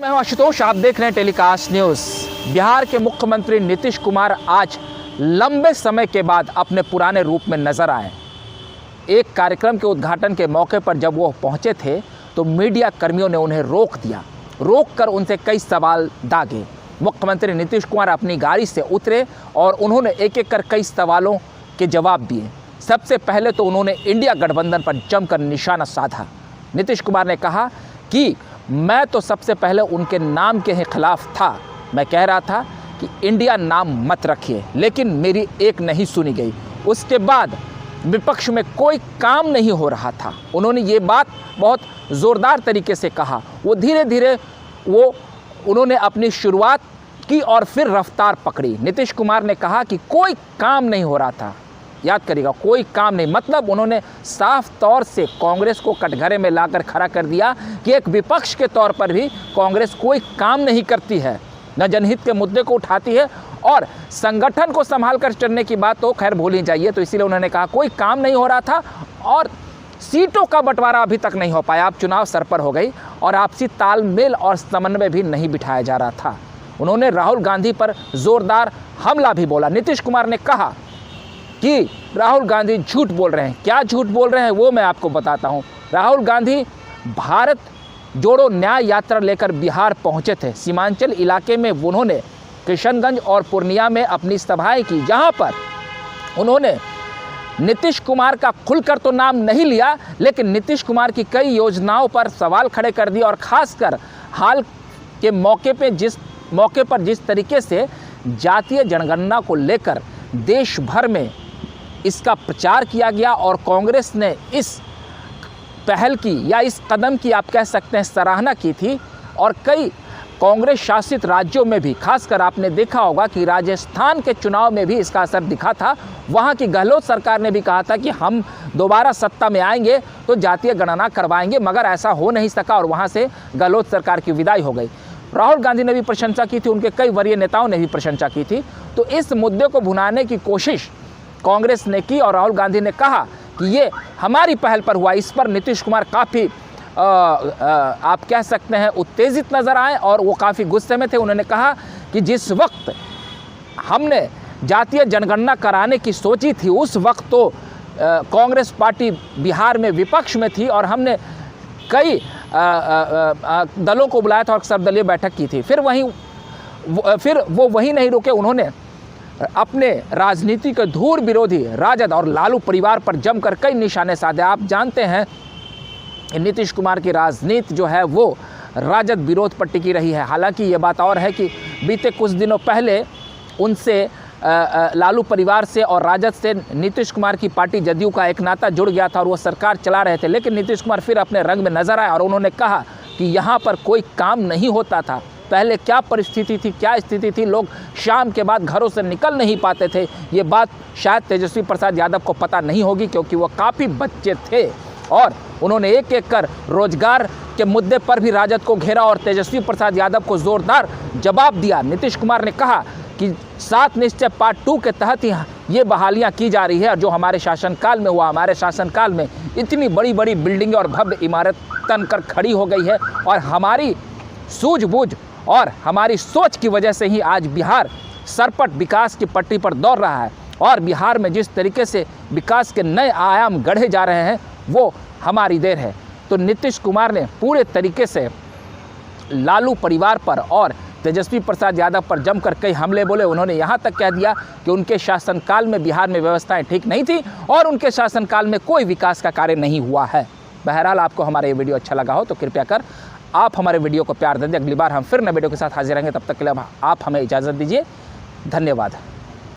मैं हूं आशुतोष, आप देख रहे हैं टेलीकास्ट न्यूज़। बिहार के मुख्यमंत्री नीतीश कुमार आज लंबे समय के बाद अपने पुराने रूप में नजर आए। एक कार्यक्रम के उद्घाटन के मौके पर जब वो पहुंचे थे तो मीडिया कर्मियों ने उन्हें रोक कर उनसे कई सवाल दागे। मुख्यमंत्री नीतीश कुमार अपनी गाड़ी से उतरे और उन्होंने एक एक कर कई सवालों के जवाब दिए। सबसे पहले तो उन्होंने इंडिया गठबंधन पर जमकर निशाना साधा। नीतीश कुमार ने कहा कि मैं तो सबसे पहले उनके नाम के ही खिलाफ था। मैं कह रहा था कि इंडिया नाम मत रखिए, लेकिन मेरी एक नहीं सुनी गई। उसके बाद विपक्ष में कोई काम नहीं हो रहा था। उन्होंने ये बात बहुत ज़ोरदार तरीके से कहा। वो धीरे धीरे उन्होंने अपनी शुरुआत की और फिर रफ्तार पकड़ी। नीतीश कुमार ने कहा कि कोई काम नहीं हो रहा था। याद करिएगा, कोई काम नहीं, मतलब उन्होंने साफ तौर से कांग्रेस को कटघरे में लाकर खड़ा कर दिया कि एक विपक्ष के तौर पर भी कांग्रेस कोई काम नहीं करती है, न जनहित के मुद्दे को उठाती है और संगठन को संभाल कर चलने की बात तो खैर भूल ही जाइए। तो इसीलिए उन्होंने कहा कोई काम नहीं हो रहा था और सीटों का बंटवारा अभी तक नहीं हो पाया। अब चुनाव सर पर हो गई और आपसी तालमेल और समन्वय भी नहीं बिठाया जा रहा था। उन्होंने राहुल गांधी पर जोरदार हमला भी बोला। नीतीश कुमार ने कहा कि राहुल गांधी झूठ बोल रहे हैं। क्या झूठ बोल रहे हैं वो मैं आपको बताता हूं। राहुल गांधी भारत जोड़ो न्याय यात्रा लेकर बिहार पहुंचे थे। सीमांचल इलाके में उन्होंने किशनगंज और पूर्णिया में अपनी सभाएं की, जहां पर उन्होंने नीतीश कुमार का खुलकर तो नाम नहीं लिया, लेकिन नीतीश कुमार की कई योजनाओं पर सवाल खड़े कर दिए और खासकर हाल के मौके पर जिस तरीके से जातीय जनगणना को लेकर देश भर में इसका प्रचार किया गया और कांग्रेस ने इस पहल की या इस कदम की आप कह सकते हैं सराहना की थी। और कई कांग्रेस शासित राज्यों में भी, खासकर आपने देखा होगा कि राजस्थान के चुनाव में भी इसका असर दिखा था। वहाँ की गहलोत सरकार ने भी कहा था कि हम दोबारा सत्ता में आएंगे तो जातीय गणना करवाएंगे, मगर ऐसा हो नहीं सका और वहाँ से गहलोत सरकार की विदाई हो गई। राहुल गांधी ने भी प्रशंसा की थी, उनके कई वरीय नेताओं ने भी प्रशंसा की थी। तो इस मुद्दे को भुनाने की कोशिश कांग्रेस ने की और राहुल गांधी ने कहा कि ये हमारी पहल पर हुआ। इस पर नीतीश कुमार काफ़ी आप कह सकते हैं उत्तेजित नज़र आए और वो काफ़ी गुस्से में थे। उन्होंने कहा कि जिस वक्त हमने जातीय जनगणना कराने की सोची थी उस वक्त तो कांग्रेस पार्टी बिहार में विपक्ष में थी और हमने कई दलों को बुलाया था और सर्वदलीय बैठक की थी। फिर वो वहीं नहीं रुके, उन्होंने अपने राजनीति के धूर विरोधी राजद और लालू परिवार पर जमकर कई निशाने साधे। आप जानते हैं नीतीश कुमार की राजनीति जो है वो राजद विरोध पर टिकी रही है। हालांकि ये बात और है कि बीते कुछ दिनों पहले उनसे लालू परिवार से और राजद से नीतीश कुमार की पार्टी जदयू का एक नाता जुड़ गया था और वो सरकार चला रहे थे। लेकिन नीतीश कुमार फिर अपने रंग में नजर आए और उन्होंने कहा कि यहाँ पर कोई काम नहीं होता था। पहले क्या परिस्थिति थी, क्या स्थिति थी, लोग शाम के बाद घरों से निकल नहीं पाते थे। ये बात शायद तेजस्वी प्रसाद यादव को पता नहीं होगी क्योंकि वो काफ़ी बच्चे थे और उन्होंने एक एक कर रोजगार के मुद्दे पर भी राजद को घेरा और तेजस्वी प्रसाद यादव को जोरदार जवाब दिया। नीतीश कुमार ने कहा कि 7 निश्चय पार्ट 2 के तहत ही ये बहालियां की जा रही है और जो हमारे शासनकाल में हुआ, हमारे शासनकाल में इतनी बड़ी बड़ी बिल्डिंगें और भव्य इमारत तनकर खड़ी हो गई है और हमारी सूझबूझ और हमारी सोच की वजह से ही आज बिहार सरपट विकास की पट्टी पर दौड़ रहा है और बिहार में जिस तरीके से विकास के नए आयाम गढ़े जा रहे हैं वो हमारी देर है। तो नीतीश कुमार ने पूरे तरीके से लालू परिवार पर और तेजस्वी प्रसाद यादव पर जमकर कई हमले बोले। उन्होंने यहाँ तक कह दिया कि उनके शासनकाल में बिहार में व्यवस्थाएं ठीक नहीं थी और उनके शासनकाल में कोई विकास का कार्य नहीं हुआ है। बहरहाल आपको हमारा ये वीडियो अच्छा लगा हो तो कृपया कर आप हमारे वीडियो को प्यार दे दें। अगली बार हम फिर नए वीडियो के साथ हाजिर रहेंगे, तब तक के लिए आप हमें इजाज़त दीजिए। धन्यवाद।